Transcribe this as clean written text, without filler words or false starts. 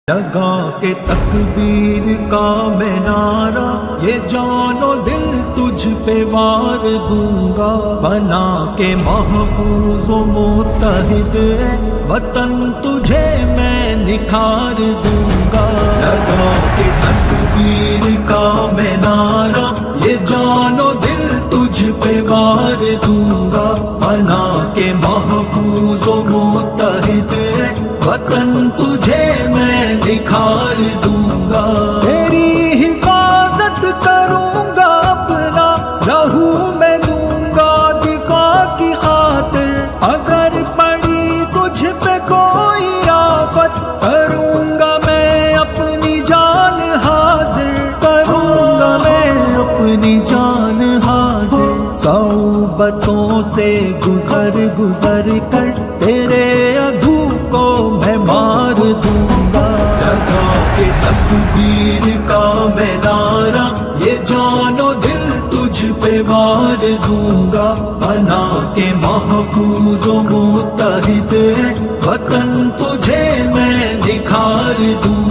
لگا کے تکبیر کا میں نعرہ، یہ جان و دل تجھ پہ وار دوں گا، بنا کے محفوظ و متحد ہے وطن تجھے میں نکھار دوں گا۔ لگا کے تکبیر کا میں نعرہ، یہ جان و دل تجھ پہ وار دوں گا، بنا کے محفوظ و متحد ہے وطن تجھے میں نکھار دوں گا۔ تیری حفاظت کروں گا، اپنا لہو میں دوں گا دفاع کی خاطر، اگر پڑی تجھ پہ کوئی آفت کروں گا میں اپنی جان حاضر، کروں گا میں اپنی جان حاضر۔ صعوبتوں سے گزر گزر کر تیرے عدو کو میں مار دوں گا۔ لگا کے تکبیر کا میں نعرہ، یہ جان و دل تجھ پہ وار دوں گا، بنا کے محفوظ و متحد ہے وطن تجھے میں نکھار دوں گا۔